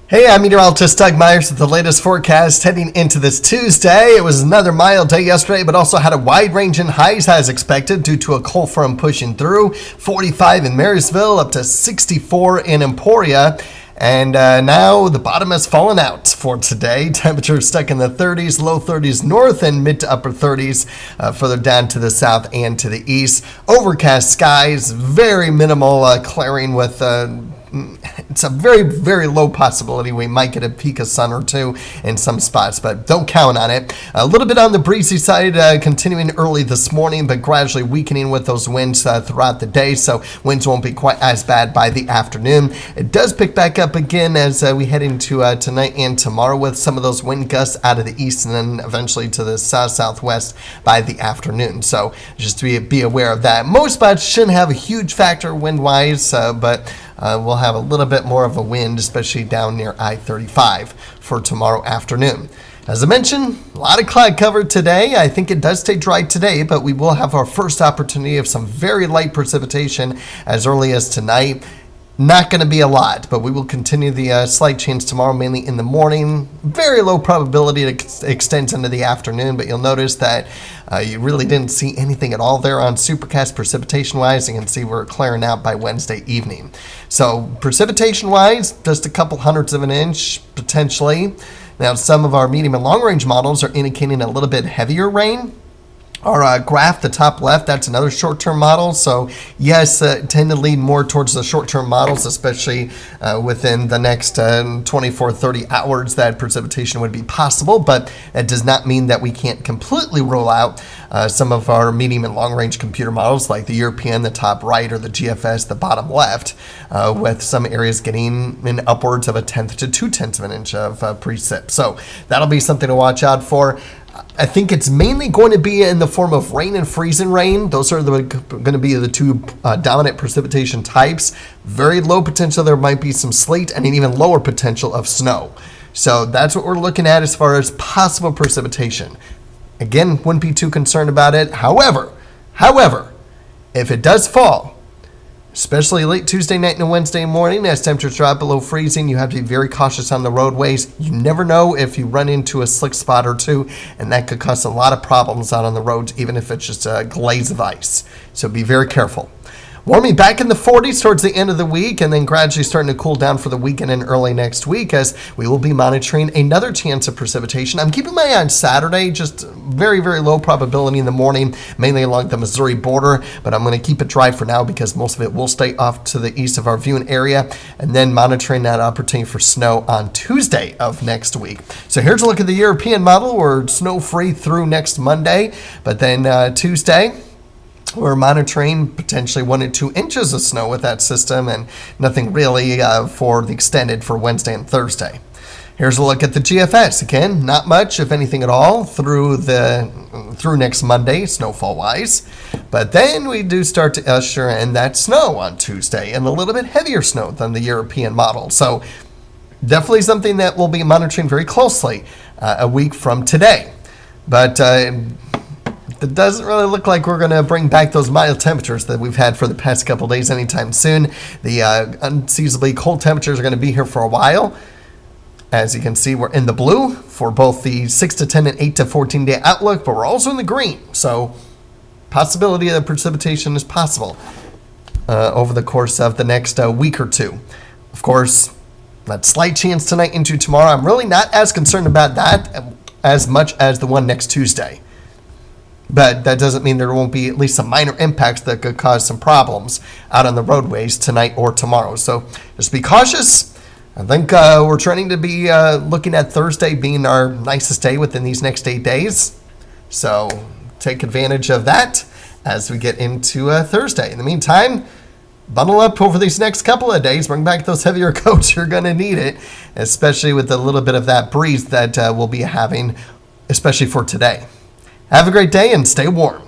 Hey, I'm meteorologist Doug Myers with the latest forecast heading into this Tuesday. It was another mild day yesterday, but also had a wide range in highs as expected due to a cold front pushing through. 45 in Marysville, up to 64 in Emporia. And now the bottom has fallen out for today. Temperatures stuck in the 30s, low 30s north and mid to upper 30s further down to the south and to the east. Overcast skies, very minimal clearing with it's a very, very low possibility we might get a peak of sun or two in some spots, but don't count on it. A little bit on the breezy side, continuing early this morning, but gradually weakening with those winds throughout the day, so winds won't be quite as bad by the afternoon. It does pick back up again as we head into tonight and tomorrow with some of those wind gusts out of the east and then eventually to the south-southwest by the afternoon. So just be aware of that. Most spots shouldn't have a huge factor wind-wise, but we'll have a little bit more of a wind, especially down near I-35 for tomorrow afternoon. As I mentioned, a lot of cloud cover today. I think it does stay dry today, but we will have our first opportunity of some very light precipitation as early as tonight. Not going to be a lot, but we will continue the slight chance tomorrow, mainly in the morning. Very low probability it extends into the afternoon, but you'll notice that you really didn't see anything at all there on Supercast precipitation-wise. You can see we're clearing out by Wednesday evening. So precipitation-wise, just a couple hundredths of an inch, potentially. Now, some of our medium and long-range models are indicating a little bit heavier rain. Our graph, the top left, that's another short-term model. So yes, tend to lean more towards the short-term models, especially within the next 24, 30 hours that precipitation would be possible. But that does not mean that we can't completely rule out some of our medium and long-range computer models like the European, the top right, or the GFS, the bottom left, with some areas getting in upwards of 1/10 to 2/10 of an inch of precip. So that'll be something to watch out for. I think it's mainly going to be in the form of rain and freezing rain. Those are going to be the two dominant precipitation types. Very low potential. There might be some sleet and an even lower potential of snow. So that's what we're looking at as far as possible precipitation. Again, wouldn't be too concerned about it. However, if it does fall, especially late Tuesday night and Wednesday morning, as temperatures drop below freezing, you have to be very cautious on the roadways. You never know if you run into a slick spot or two, and that could cause a lot of problems out on the roads, even if it's just a glaze of ice. So be very careful. Warming back in the 40s towards the end of the week, and then gradually starting to cool down for the weekend and early next week as we will be monitoring another chance of precipitation. I'm keeping my eye on Saturday, just very, very low probability in the morning, mainly along the Missouri border, but I'm going to keep it dry for now because most of it will stay off to the east of our viewing area, and then monitoring that opportunity for snow on Tuesday of next week. So here's a look at the European model. We're snow-free through next Monday, but then Tuesday, we're monitoring potentially 1 to 2 inches of snow with that system, and nothing really for the extended for Wednesday and Thursday. Here's a look at the GFS. Again, not much, if anything at all, through next Monday, snowfall-wise. But then we do start to usher in that snow on Tuesday, and a little bit heavier snow than the European model. So definitely something that we'll be monitoring very closely a week from today. But it doesn't really look like we're going to bring back those mild temperatures that we've had for the past couple days anytime soon. The unseasonably cold temperatures are going to be here for a while. As you can see, we're in the blue for both the 6 to 10 and 8 to 14 day outlook, but we're also in the green. So possibility of precipitation is possible over the course of the next week or two. Of course, that slight chance tonight into tomorrow, I'm really not as concerned about that as much as the one next Tuesday. But that doesn't mean there won't be at least some minor impacts that could cause some problems out on the roadways tonight or tomorrow. So just be cautious. I think we're trending to be looking at Thursday being our nicest day within these next 8 days. So take advantage of that as we get into Thursday. In the meantime, bundle up over these next couple of days. Bring back those heavier coats. You're going to need it, especially with a little bit of that breeze that we'll be having, especially for today. Have a great day and stay warm.